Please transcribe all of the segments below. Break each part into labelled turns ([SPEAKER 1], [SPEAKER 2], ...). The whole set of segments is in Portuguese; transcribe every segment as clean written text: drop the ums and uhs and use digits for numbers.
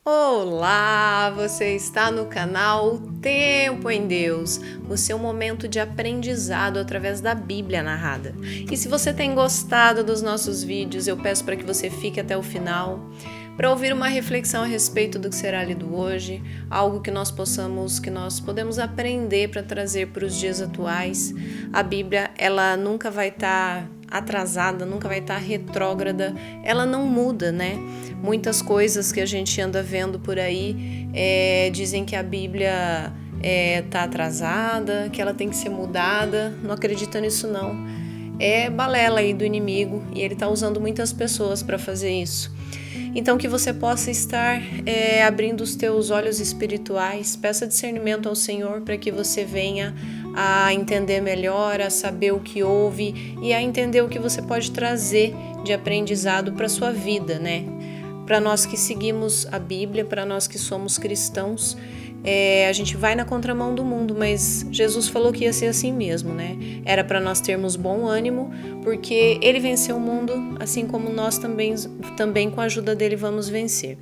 [SPEAKER 1] Olá, você está no canal Tempo em Deus, o seu momento de aprendizado através da Bíblia narrada. E se você tem gostado dos nossos vídeos, eu peço para que você fique até o final para ouvir uma reflexão a respeito do que será lido hoje, algo que nós podemos aprender para trazer para os dias atuais. A Bíblia, ela nunca vai estar atrasada, nunca vai estar retrógrada, ela não muda, né? Muitas coisas que a gente anda vendo por aí dizem que a Bíblia tá atrasada, que ela tem que ser mudada. Não acredita nisso não. É balela aí do inimigo e ele tá usando muitas pessoas para fazer isso. Então que você possa estar abrindo os teus olhos espirituais, peça discernimento ao Senhor para que você venha a entender melhor, a saber o que houve e a entender o que você pode trazer de aprendizado para a sua vida, né? Para nós que seguimos a Bíblia, para nós que somos cristãos, a gente vai na contramão do mundo, mas Jesus falou que ia ser assim mesmo, né? Era para nós termos bom ânimo, porque Ele venceu o mundo, assim como nós também com a ajuda dele vamos vencer.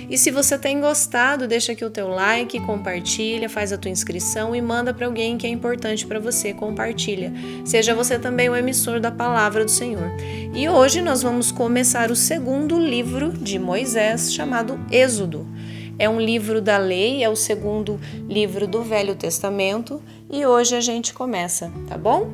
[SPEAKER 1] E se você tem gostado, deixa aqui o teu like, compartilha, faz a tua inscrição e manda para alguém que é importante para você, compartilha. Seja você também o emissor da palavra do Senhor. E hoje nós vamos começar o segundo livro de Moisés, chamado Êxodo. É um livro da lei, é o segundo livro do Velho Testamento e hoje a gente começa, tá bom?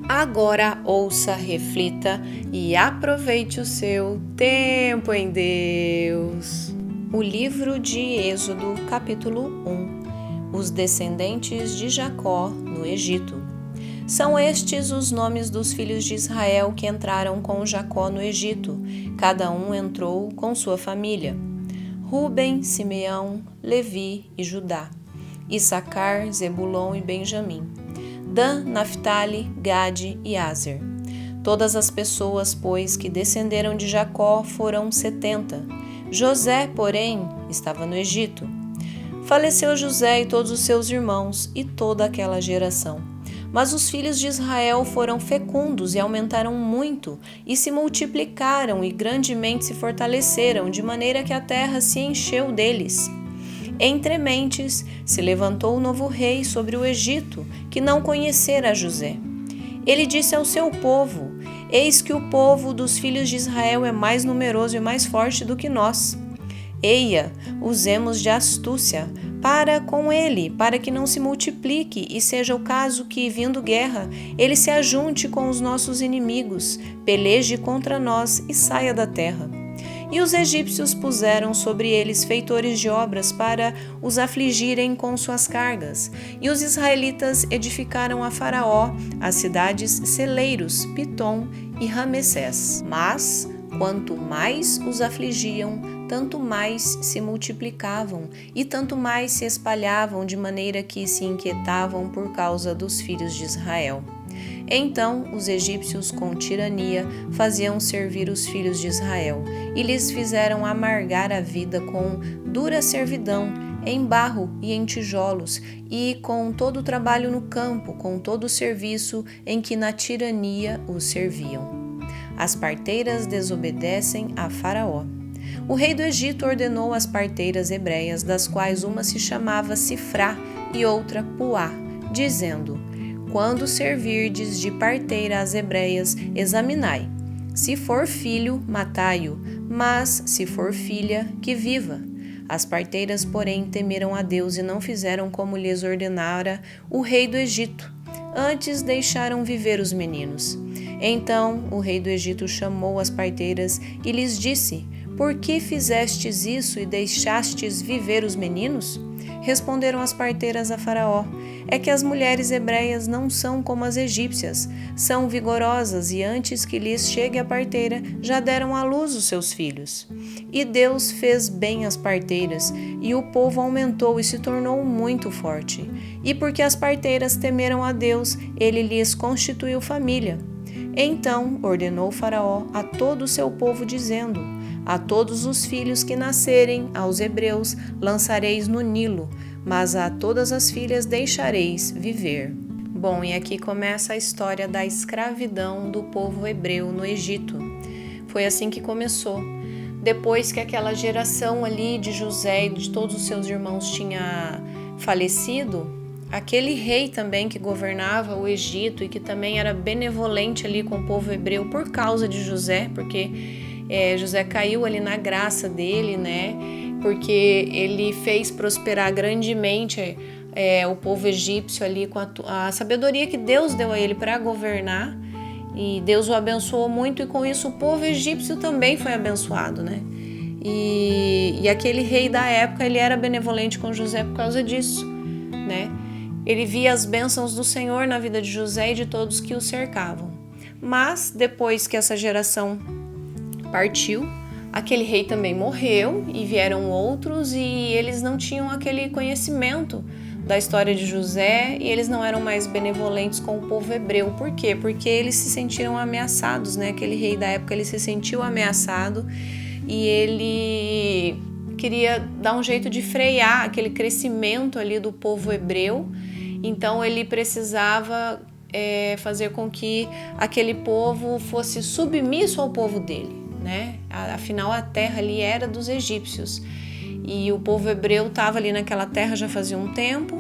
[SPEAKER 1] Agora ouça, reflita e aproveite o seu tempo em Deus. O livro de Êxodo, capítulo 1. Os descendentes de Jacó no Egito. São estes os nomes dos filhos de Israel que entraram com Jacó no Egito. Cada um entrou com sua família. Rúben, Simeão, Levi e Judá, Issacar, Zebulon e Benjamim, Dan, Naftali, Gade e Aser. Todas as pessoas, pois, que descenderam de Jacó foram 70. José, porém, estava no Egito. Faleceu José e todos os seus irmãos e toda aquela geração. Mas os filhos de Israel foram fecundos e aumentaram muito, e se multiplicaram e grandemente se fortaleceram, de maneira que a terra se encheu deles. Entre mentes, se levantou o novo rei sobre o Egito, que não conhecera José. Ele disse ao seu povo: Eis que o povo dos filhos de Israel é mais numeroso e mais forte do que nós. Eia, usemos de astúcia para com ele, para que não se multiplique e seja o caso que, vindo guerra, ele se ajunte com os nossos inimigos, peleje contra nós e saia da terra. E os egípcios puseram sobre eles feitores de obras para os afligirem com suas cargas. E os israelitas edificaram a Faraó as cidades celeiros, Pitom e Ramessés. Mas, quanto mais os afligiam, tanto mais se multiplicavam e tanto mais se espalhavam, de maneira que se inquietavam por causa dos filhos de Israel. Então os egípcios com tirania faziam servir os filhos de Israel e lhes fizeram amargar a vida com dura servidão, em barro e em tijolos, e com todo o trabalho no campo, com todo o serviço em que na tirania os serviam. As parteiras desobedecem a Faraó. O rei do Egito ordenou as parteiras hebreias, das quais uma se chamava Sifrá e outra Puá, dizendo: Quando servirdes de parteira às hebreias, examinai. Se for filho, matai-o, mas se for filha, que viva. As parteiras, porém, temeram a Deus e não fizeram como lhes ordenara o rei do Egito. Antes deixaram viver os meninos. Então o rei do Egito chamou as parteiras e lhes disse: Por que fizestes isso e deixastes viver os meninos? Responderam as parteiras a Faraó: É que as mulheres hebreias não são como as egípcias, são vigorosas e antes que lhes chegue a parteira, já deram à luz os seus filhos. E Deus fez bem às parteiras, e o povo aumentou e se tornou muito forte. E porque as parteiras temeram a Deus, ele lhes constituiu família. Então ordenou Faraó a todo o seu povo, dizendo: A todos os filhos que nascerem aos hebreus lançareis no Nilo, mas a todas as filhas deixareis viver. Bom, e aqui começa a história da escravidão do povo hebreu no Egito. Foi assim que começou. depois que aquela geração ali de José e de todos os seus irmãos tinha falecido, aquele rei também que governava o Egito e que também era benevolente ali com o povo hebreu por causa de José, porque José caiu ali na graça dele, né? Porque ele fez prosperar grandemente o povo egípcio ali com a sabedoria que Deus deu a ele para governar, e Deus o abençoou muito, e com isso o povo egípcio também foi abençoado, né? E aquele rei da época, ele era benevolente com José por causa disso, né? Ele via as bênçãos do Senhor na vida de José e de todos que o cercavam. Mas depois que essa geração partiu, aquele rei também morreu e vieram outros, e eles não tinham aquele conhecimento da história de José, e eles não eram mais benevolentes com o povo hebreu. Por quê? Porque eles se sentiram ameaçados, né? Aquele rei da época, ele se sentiu ameaçado e ele queria dar um jeito de frear aquele crescimento ali do povo hebreu. Então ele precisava fazer com que aquele povo fosse submisso ao povo dele, né? Afinal, a terra ali era dos egípcios. E o povo hebreu estava ali naquela terra já fazia um tempo,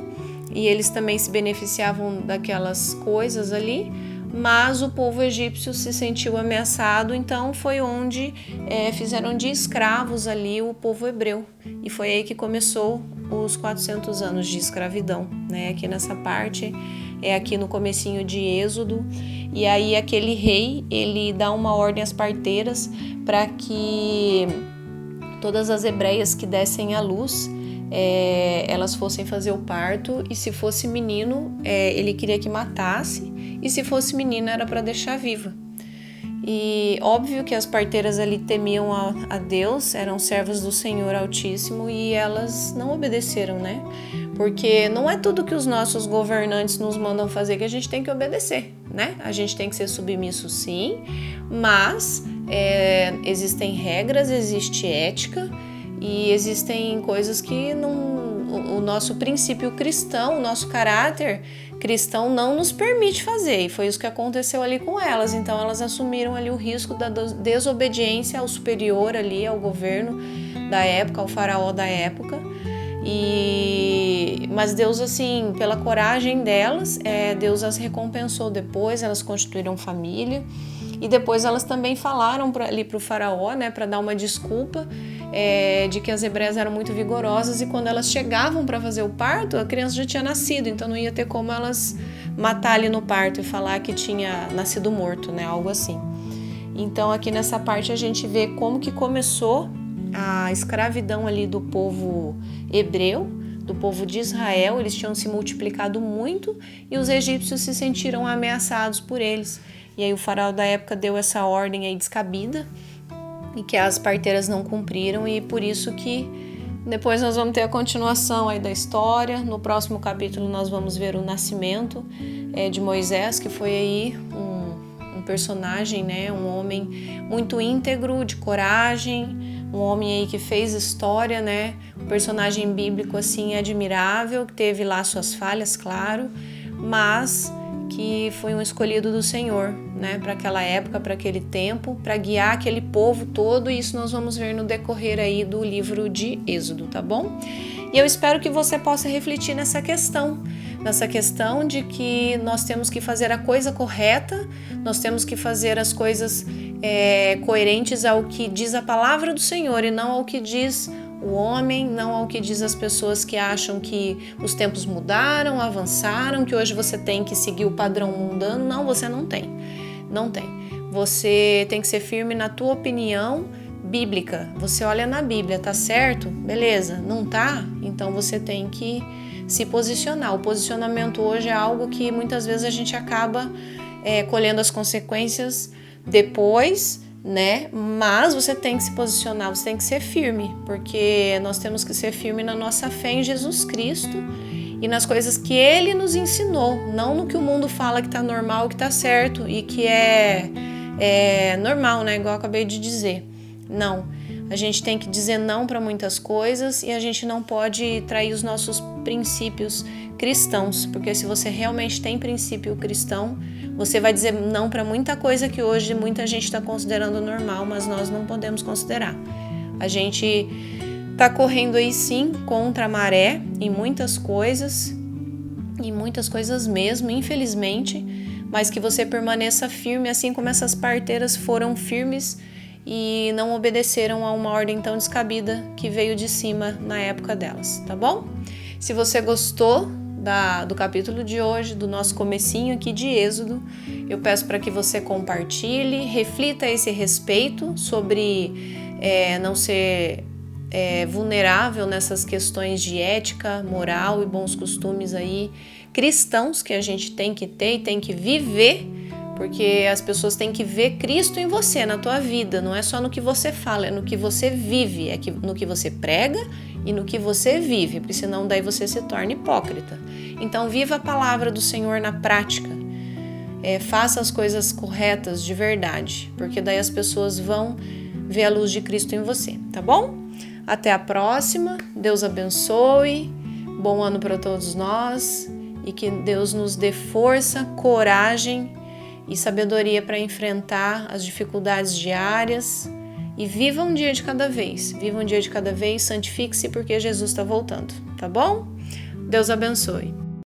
[SPEAKER 1] e eles também se beneficiavam daquelas coisas ali, mas o povo egípcio se sentiu ameaçado, então foi onde fizeram de escravos ali o povo hebreu. E foi aí que começou os 400 anos de escravidão, né? Aqui nessa parte, aqui no comecinho de Êxodo. E aí aquele rei, ele dá uma ordem às parteiras para que todas as hebreias que dessem à luz, elas fossem fazer o parto, e se fosse menino, ele queria que matasse, e se fosse menina era para deixar viva. E óbvio que as parteiras ali temiam a Deus, eram servas do Senhor Altíssimo, e elas não obedeceram, né? Porque não é tudo que os nossos governantes nos mandam fazer que a gente tem que obedecer, né? A gente tem que ser submisso, sim, mas existem regras, existe ética, e existem coisas que o nosso princípio cristão, o nosso caráter cristão não nos permite fazer, e foi isso que aconteceu ali com elas. Então elas assumiram ali o risco da desobediência ao superior ali, ao governo da época, ao faraó da época. Mas Deus, assim, pela coragem delas, Deus as recompensou depois, elas constituíram família, e depois elas também falaram ali para o faraó, né, para dar uma desculpa de que as hebreias eram muito vigorosas, e quando elas chegavam para fazer o parto, a criança já tinha nascido, então não ia ter como elas matar ali no parto e falar que tinha nascido morto, né, algo assim. Então aqui nessa parte a gente vê como que começou a escravidão ali do povo hebreu, do povo de Israel. Eles tinham se multiplicado muito e os egípcios se sentiram ameaçados por eles. E aí o faraó da época deu essa ordem aí descabida, e que as parteiras não cumpriram, e por isso que depois nós vamos ter a continuação aí da história. No próximo capítulo nós vamos ver o nascimento de Moisés, que foi aí um personagem, né, um homem muito íntegro, de coragem, um homem aí que fez história, né, um personagem bíblico assim admirável, que teve lá suas falhas, claro, mas que foi um escolhido do Senhor, né, para aquela época, para aquele tempo, para guiar aquele povo todo. E isso nós vamos ver no decorrer aí do livro de Êxodo, tá bom? E eu espero que você possa refletir nessa questão de que nós temos que fazer a coisa correta, nós temos que fazer as coisas coerentes ao que diz a palavra do Senhor, e não ao que diz o homem, não ao que diz as pessoas que acham que os tempos mudaram, avançaram, que hoje você tem que seguir o padrão mundano. Não, você não tem. Não tem. Você tem que ser firme na tua opinião bíblica. Você olha na Bíblia, tá certo? Beleza. Não tá? Então você tem que se posicionar. O posicionamento hoje é algo que muitas vezes a gente acaba colhendo as consequências depois, né? Mas você tem que se posicionar, você tem que ser firme, porque nós temos que ser firme na nossa fé em Jesus Cristo e nas coisas que Ele nos ensinou, não no que o mundo fala que tá normal, que tá certo e que é normal, né? Igual eu acabei de dizer. Não, a gente tem que dizer não para muitas coisas, e a gente não pode trair os nossos princípios cristãos, porque se você realmente tem princípio cristão, você vai dizer não para muita coisa que hoje muita gente está considerando normal, mas nós não podemos considerar. A gente tá correndo aí sim contra a maré em muitas coisas mesmo, infelizmente, mas que você permaneça firme, assim como essas parteiras foram firmes e não obedeceram a uma ordem tão descabida que veio de cima na época delas, tá bom? Se você gostou do capítulo de hoje, do nosso comecinho aqui de Êxodo, eu peço para que você compartilhe, reflita a esse respeito sobre não ser vulnerável nessas questões de ética, moral e bons costumes aí cristãos que a gente tem que ter e tem que viver, porque as pessoas têm que ver Cristo em você, na tua vida, não é só no que você fala, é no que você vive, no que você prega e no que você vive, porque senão daí você se torna hipócrita. Então viva a palavra do Senhor na prática, faça as coisas corretas de verdade, porque daí as pessoas vão ver a luz de Cristo em você, tá bom? Até a próxima, Deus abençoe, bom ano para todos nós e que Deus nos dê força, coragem e sabedoria para enfrentar as dificuldades diárias e viva um dia de cada vez, santifique-se porque Jesus está voltando, tá bom? Deus abençoe.